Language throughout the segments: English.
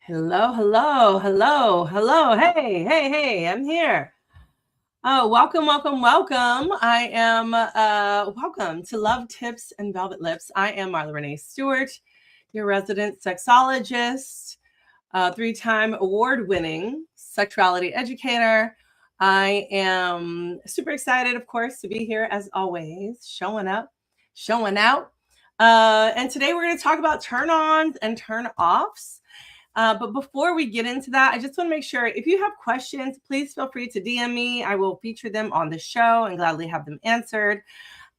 Hello, hello, hello, hello. Hey, I'm here. Oh, welcome, welcome, welcome. I am welcome to Love Tips and Velvet Lips. I am Marla Renee Stewart, your resident sexologist, three-time award-winning sexuality educator. I am super excited, of course, to be here as always, showing up, showing out. And today we're going to talk about turn-ons and turn-offs. But before we get into that, I just want to make sure if you have questions, please feel free to DM me. I will feature them on the show and gladly have them answered,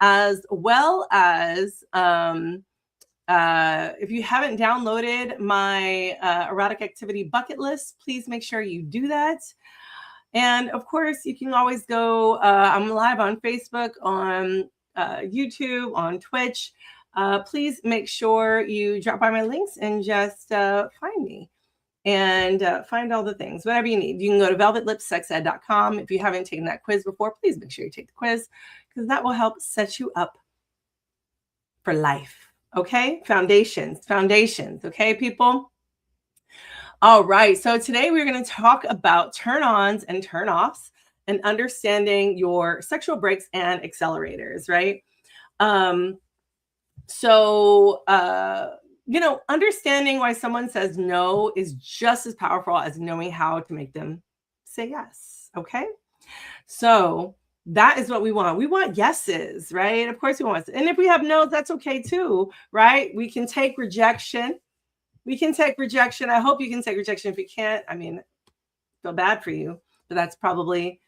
as well as if you haven't downloaded my erotic activity bucket list, please make sure you do that. And of course, you can always go, I'm live on Facebook, on YouTube, on Twitch. Please make sure you drop by my links and just find me and find all the things, whatever you need. You can go to velvetlipsexed.com. If you haven't taken that quiz before, please make sure you take the quiz because that will help set you up for life. Okay? Foundations. Okay, people? All right. So today we're going to talk about turn-ons and turn-offs and understanding your sexual breaks and accelerators, right? Understanding why someone says no is just as powerful as knowing how to make them say yes. Okay. So that is what we want. We want yeses, right? Of course we want. And if we have no's, that's okay too, right? We can take rejection. I hope you can take rejection. If you can't, I mean, feel bad for you, but that's probably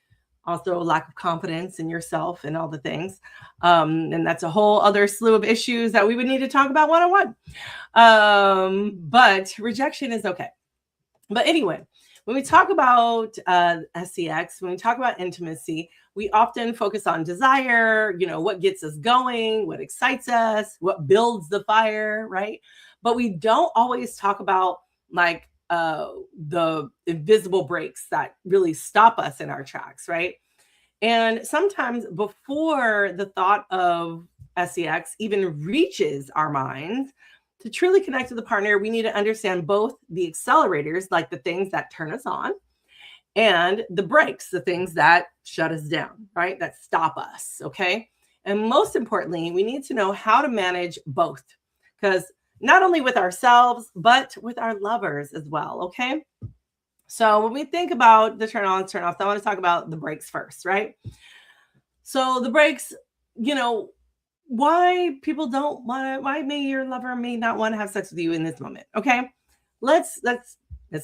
also a lack of confidence in yourself and all the things. And that's a whole other slew of issues that we would need to talk about one-on-one. But rejection is okay. But anyway, when we talk about sex, when we talk about intimacy, we often focus on desire, what gets us going, what excites us, what builds the fire, right? But we don't always talk about like the invisible breaks that really stop us in our tracks, right? And sometimes before the thought of sex even reaches our minds, to truly connect with the partner, we need to understand both the accelerators, like the things that turn us on, and the brakes, the things that shut us down, right? That stop us, okay? And most importantly, we need to know how to manage both, because not only with ourselves, but with our lovers as well, okay? So when we think about the turn-ons, turn-offs, I want to talk about the brakes first, right? So the brakes, why people don't want to, why may your lover may not want to have sex with you in this moment, okay? Let's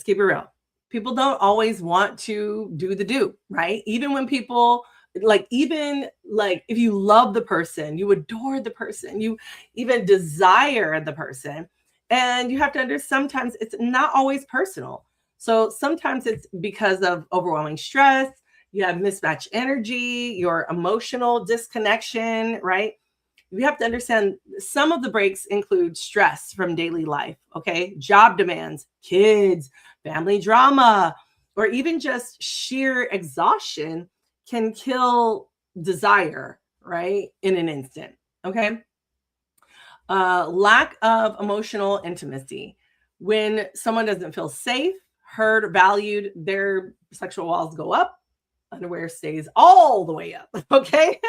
keep it real. People don't always want to do the do, right? Even when people if you love the person, you adore the person, you even desire the person, and you have to understand sometimes it's not always personal. So sometimes it's because of overwhelming stress, you have mismatched energy, your emotional disconnection, right? You have to understand some of the breaks include stress from daily life, okay? Job demands, kids, family drama, or even just sheer exhaustion can kill desire, right? In an instant, okay? Lack of emotional intimacy. When someone doesn't feel safe, heard, or valued, their sexual walls go up. Underwear stays all the way up, okay?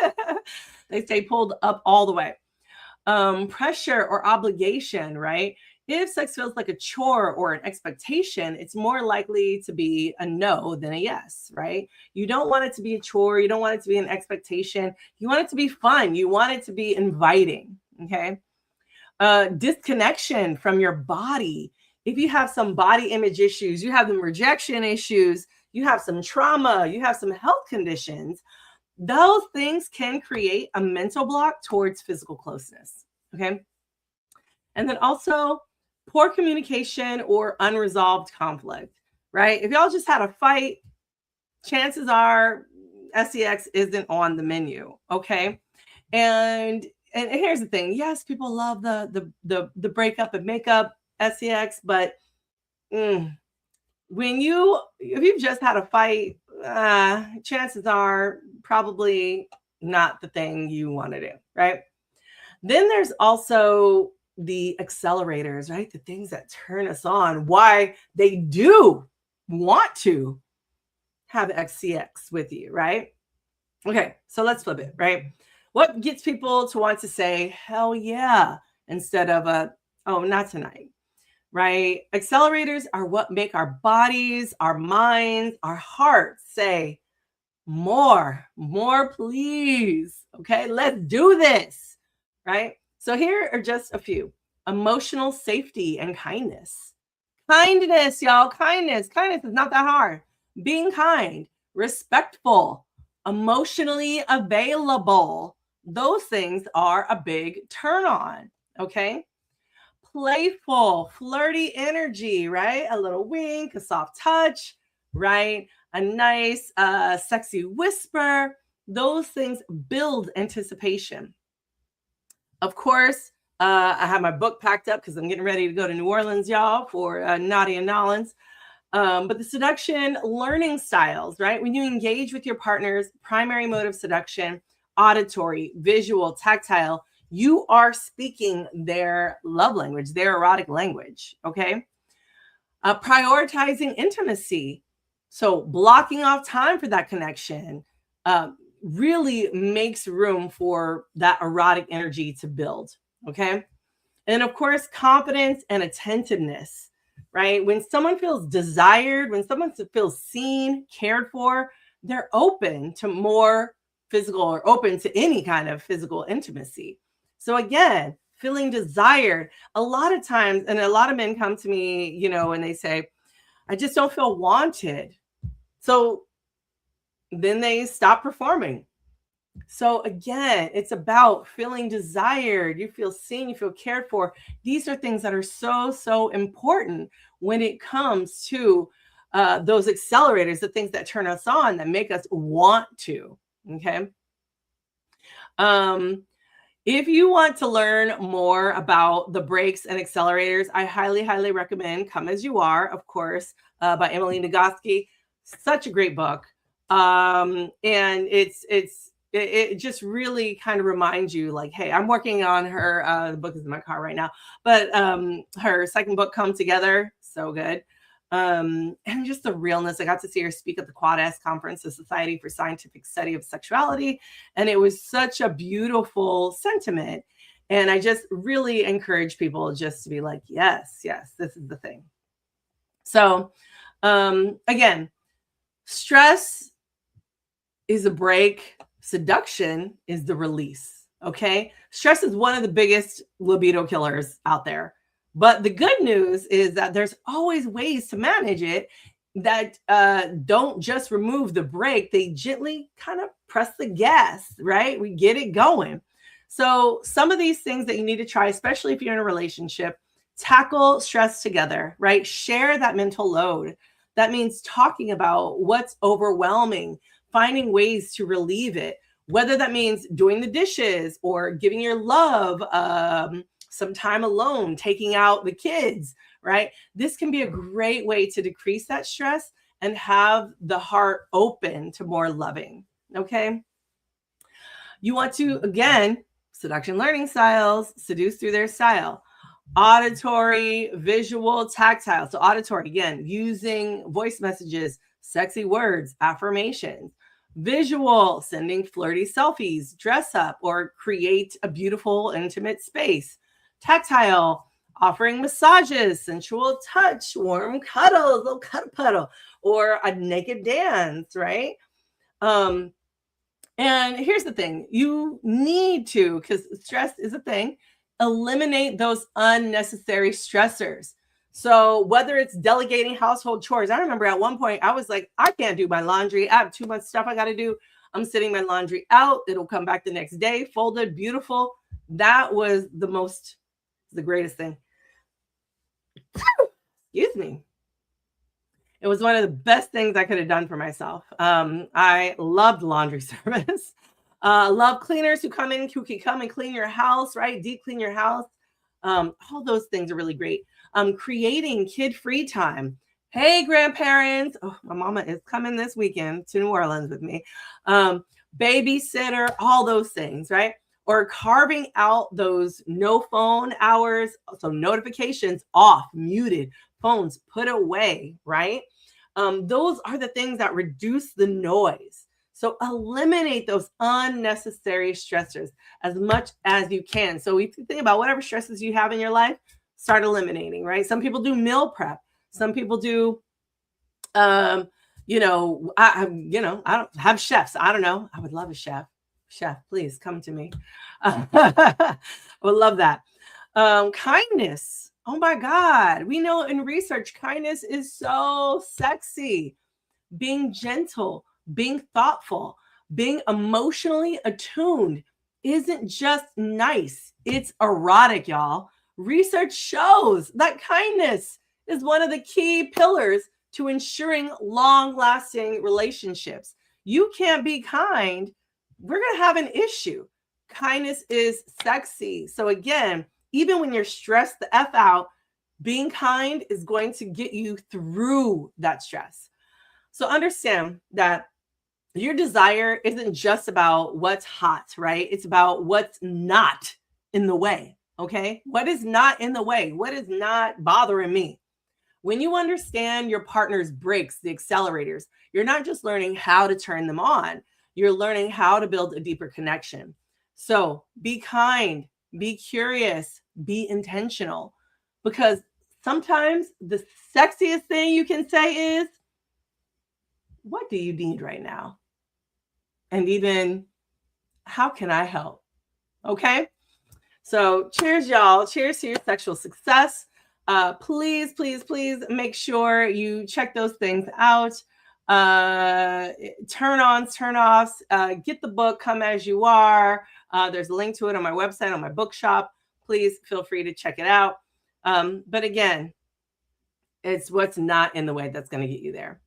They stay pulled up all the way. Pressure or obligation, right? If sex feels like a chore or an expectation, it's more likely to be a no than a yes, right? You don't want it to be a chore. You don't want it to be an expectation. You want it to be fun. You want it to be inviting, okay? Disconnection from your body. If you have some body image issues, you have some rejection issues, you have some trauma, you have some health conditions, those things can create a mental block towards physical closeness, okay? And then also poor communication or unresolved conflict, right? If y'all just had a fight, chances are sex isn't on the menu, okay? And here's the thing. Yes, people love the breakup and makeup sex, but if you've just had a fight, chances are probably not the thing you want to do, right? Then there's also the accelerators, right? The things that turn us on, why they do want to have XCX with you, right? Okay, so let's flip it, right? What gets people to want to say, hell yeah, instead of oh, not tonight, right? Accelerators are what make our bodies, our minds, our hearts say, more, please. Okay, let's do this, right? So here are just a few: emotional safety and kindness. Kindness, y'all, kindness. Kindness is not that hard. Being kind, respectful, emotionally available. Those things are a big turn on, okay? Playful, flirty energy, right? A little wink, a soft touch, right? A nice, sexy whisper. Those things build anticipation. Of course, I have my book packed up because I'm getting ready to go to New Orleans, y'all, for Nadia Nollins. But the seduction learning styles, right? When you engage with your partner's primary mode of seduction, auditory, visual, tactile, you are speaking their love language, their erotic language, okay? Prioritizing intimacy. So blocking off time for that connection really makes room for that erotic energy to build, okay? And of course, confidence and attentiveness, right? When someone feels desired, when someone feels seen, cared for, they're open to more physical or open to any kind of physical intimacy. So again, feeling desired, a lot of times, and a lot of men come to me, you know, and they say, I just don't feel wanted. So then they stop performing. So again, it's about feeling desired. You feel seen, you feel cared for. These are things that are so important when it comes to those accelerators, the things that turn us on, that make us want to. Okay. If you want to learn more about the brakes and accelerators, I highly recommend Come As You Are, of course, by Emily Nagoski. Such a great book. And it just really kind of reminds you, like, hey, I'm working on her, the book is in my car right now, but her second book, Come Together, so good. And just the realness. I got to see her speak at the Quad S conference, the Society for Scientific Study of Sexuality, and it was such a beautiful sentiment. And I just really encourage people just to be like, yes, this is the thing. So again, stress is a break. Seduction is the release. Okay. Stress is one of the biggest libido killers out there. But the good news is that there's always ways to manage it that don't just remove the brake. They gently kind of press the gas, right? We get it going. So some of these things that you need to try, especially if you're in a relationship, tackle stress together, right? Share that mental load. That means talking about what's overwhelming, finding ways to relieve it, whether that means doing the dishes or giving your love some time alone, taking out the kids, right? This can be a great way to decrease that stress and have the heart open to more loving, okay? You want to, again, seduction learning styles, seduce through their style. Auditory, visual, tactile. So auditory, again, using voice messages, sexy words, affirmations. Visual, sending flirty selfies, dress up, or create a beautiful, intimate space. Tactile, offering massages, sensual touch, warm cuddles, little cuddle, or a naked dance, right? And here's the thing, you need to, because stress is a thing, eliminate those unnecessary stressors. So whether it's delegating household chores, I remember at one point I was like, I can't do my laundry. I have too much stuff I got to do. I'm sitting my laundry out. It'll come back the next day, folded, beautiful. That was the greatest thing. Excuse me. It was one of the best things I could have done for myself. I loved laundry service. Love cleaners who can come and clean your house, right? Deep clean your house. All those things are really great. Creating kid-free time. Hey, grandparents. Oh, my mama is coming this weekend to New Orleans with me. Babysitter, all those things, right? or carving out those no phone hours. So notifications off, muted, phones put away, right? Those are the things that reduce the noise. So eliminate those unnecessary stressors as much as you can. So if you think about whatever stresses you have in your life, start eliminating, right? Some people do meal prep. Some people do, I don't have chefs. I don't know. I would love a chef. Chef, please come to me. I would love that. Kindness. Oh my God. We know in research, kindness is so sexy. Being gentle, being thoughtful, being emotionally attuned isn't just nice, it's erotic, y'all. Research shows that kindness is one of the key pillars to ensuring long lasting relationships. You can't be kind, we're going to have an issue. Kindness is sexy. So, again, even when you're stressed the F out, being kind is going to get you through that stress. So understand that your desire isn't just about what's hot, right? It's about what's not in the way, okay? What is not in the way? What is not bothering me? When you understand your partner's brakes, the accelerators, you're not just learning how to turn them on, you're learning how to build a deeper connection. So be kind, be curious, be intentional, because sometimes the sexiest thing you can say is, what do you need right now? And even, how can I help? Okay. So cheers, y'all. Cheers to your sexual success. Please, please, please make sure you check those things out. Turn-Ons, turn-offs. Get the book, Come As You Are. There's a link to it on my website, on my bookshop. Please feel free to check it out. But again, it's what's not in the way that's going to get you there.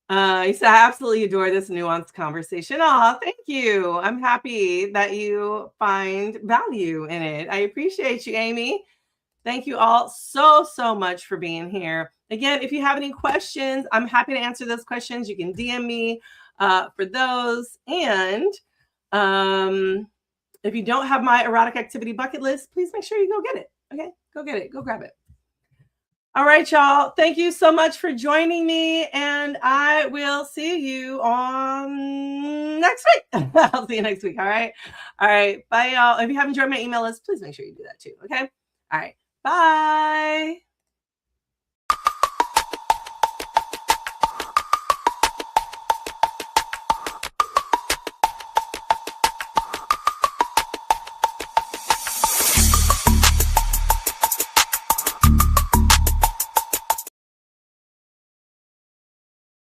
You said, I absolutely adore this nuanced conversation. Oh, thank you. I'm happy that you find value in it. I appreciate you, Amy. Thank you all so, so much for being here. Again, if you have any questions, I'm happy to answer those questions. You can DM me for those. And if you don't have my erotic activity bucket list, please make sure you go get it. Okay, go get it. Go grab it. All right, y'all. Thank you so much for joining me, and I will see you on next week. I'll see you next week. All right. All right. Bye, y'all. If you haven't joined my email list, please make sure you do that too. Okay. All right. Bye.